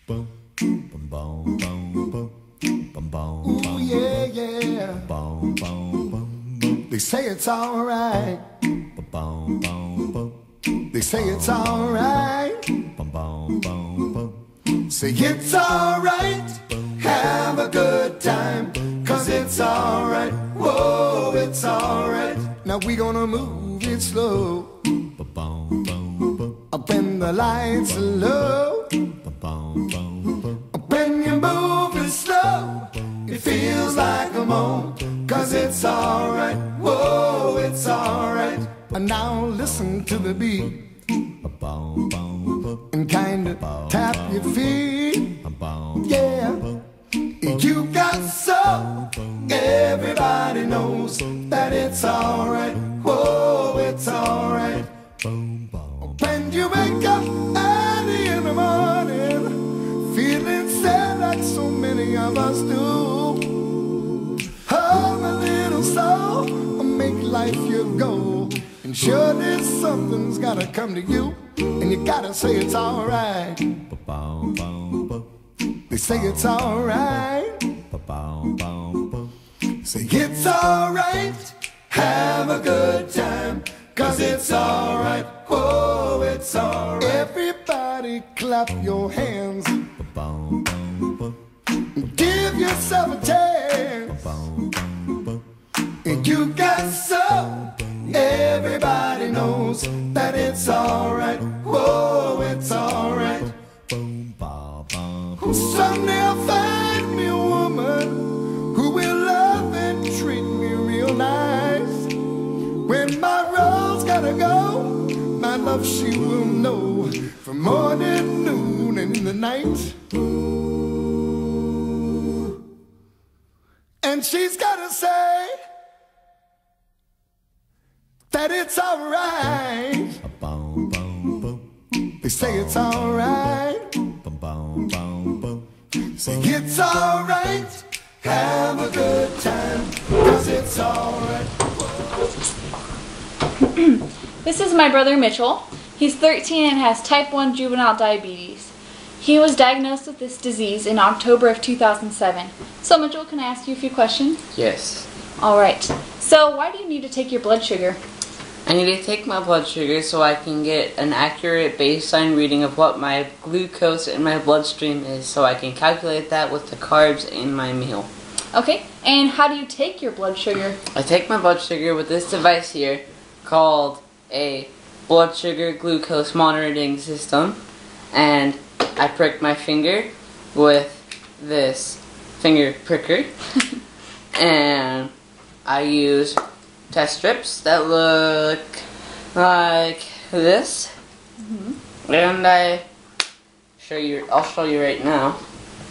Boom, boom, boom, boom, boom, boom, boom. Ooh, yeah, yeah. Boom, boom, boom, boom. They say it's alright. Boom, boom, boom, boom. They say it's alright. Boom, boom, boom, boom. Say it's alright. Have a good time. Cause it's alright. Whoa, it's alright. Now we gonna move it slow. Up when the lights are low. When you move it slow, it feels like a moan. Cause it's alright, whoa, it's alright. And now listen to the beat and kinda tap your feet. Yeah, you got soul. Everybody knows that it's alright, whoa, it's alright. When you wake up early in the morning, feeling sad like so many of us do. Oh, my little soul, make life your goal. And surely something's gotta come to you, and you gotta say it's alright. They say it's alright. Say it's alright. Have a good time. Cause it's alright, whoa, it's alright. Everybody clap your hands. Give yourself a chance. And you got soul. Everybody knows that it's alright, whoa, it's alright. Someday I'll find me a woman who will love and treat me real nice. When my road's gotta go, my love she will know from morning, noon, and in the night. And she's gotta say that it's alright. They say it's alright. Say it's alright. Have a good time. Cause it's alright. This is my brother Mitchell. He's 13 and has type 1 juvenile diabetes. He was diagnosed with this disease in October of 2007. So Mitchell, can I ask you a few questions? Yes. Alright. So why do you need to take your blood sugar? I need to take my blood sugar so I can get an accurate baseline reading of what my glucose in my bloodstream is, so I can calculate that with the carbs in my meal. Okay, and how do you take your blood sugar? I take my blood sugar with this device here called a blood sugar glucose monitoring system, and I prick my finger with this finger pricker and I use test strips that look like this, and I'll show you right now.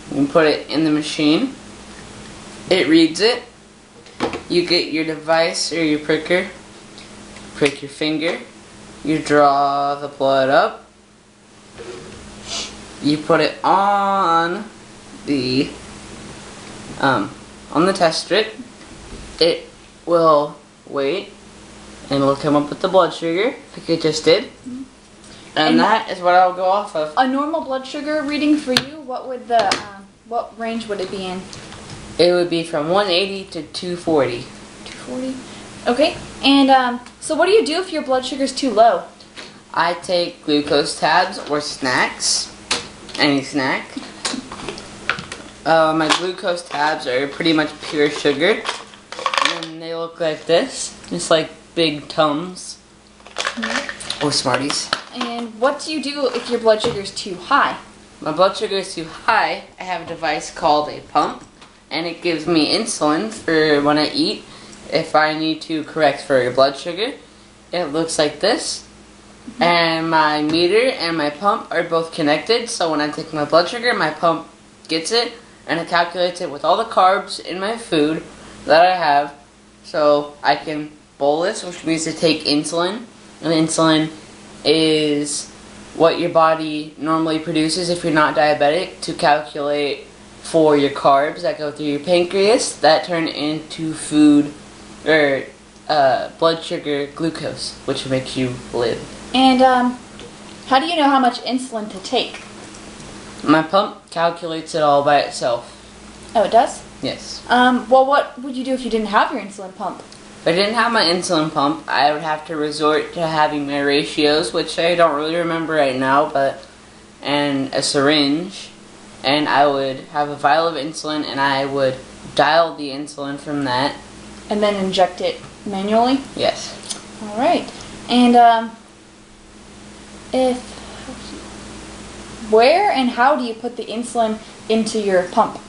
You can put it in the machine. It reads it. You get your device or your pricker, prick your finger, you draw the blood up, you put it on the test strip. It will wait and it'll come up with the blood sugar like it just did, and that is what I'll go off of. A normal blood sugar reading for you, what would the what range would it be in? It would be from 180 to 240. 240. Okay. And so what do you do if your blood sugar is too low? I take glucose tabs or snacks, any snack. My glucose tabs are pretty much pure sugar, and they look like this, just like big Tums or Smarties. And what do you do if your blood sugar is too high? My blood sugar is too high. I have a device called a pump, and it gives me insulin for when I eat. If I need to correct for your blood sugar, it looks like this. And my meter and my pump are both connected, so when I take my blood sugar, my pump gets it, and it calculates it with all the carbs in my food that I have, so I can bolus, which means to take insulin. And insulin is what your body normally produces if you're not diabetic to calculate for your carbs that go through your pancreas that turn into food or blood sugar glucose, which makes you live. And how do you know how much insulin to take? My pump calculates it all by itself. Oh, it does? Yes. Well, what would you do if you didn't have your insulin pump? If I didn't have my insulin pump, I would have to resort to having my ratios, which I don't really remember right now, and a syringe, and I would have a vial of insulin, and I would dial the insulin from that. And then inject it manually? Yes. All right. And where and how do you put the insulin into your pump?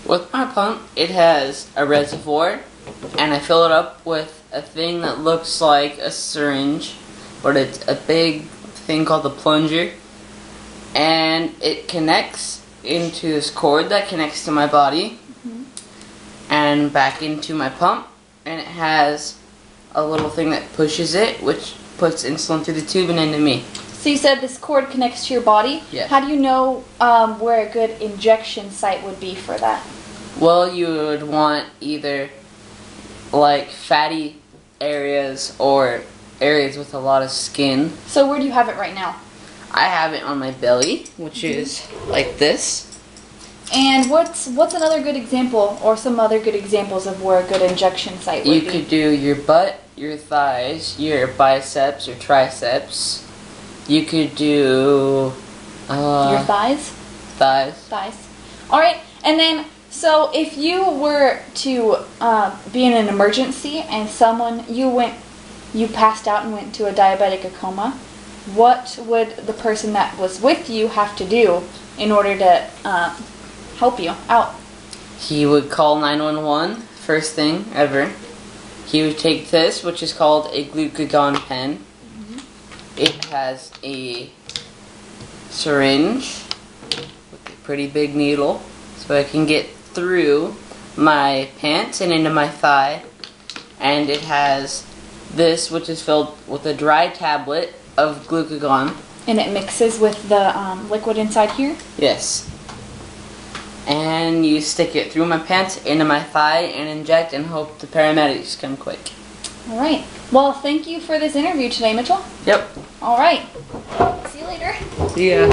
With my pump, it has a reservoir, and I fill it up with a thing that looks like a syringe, but it's a big thing called the plunger, and it connects into this cord that connects to my body, and back into my pump, and it has a little thing that pushes it, which puts insulin through the tube and into me. So you said this cord connects to your body? Yes. How do you know where a good injection site would be for that? Well, you would want either like fatty areas or areas with a lot of skin. So where do you have it right now? I have it on my belly, which is like this. And what's another good example, or some other good examples of where a good injection site would be? You could do your butt, your thighs, your biceps, your triceps. You could do your thighs? Thighs. Thighs. Alright, and then, so if you were to be in an emergency and you passed out and went into a diabetic coma, what would the person that was with you have to do in order to help you out? He would call 911, first thing ever. He would take this, which is called a glucagon pen. It has a syringe with a pretty big needle, so I can get through my pants and into my thigh. And it has this, which is filled with a dry tablet of glucagon. And it mixes with the liquid inside here? Yes. And you stick it through my pants, into my thigh, and inject, and hope the paramedics come quick. Alright. Well, thank you for this interview today, Mitchell. Yep. Alright. See you later. See ya.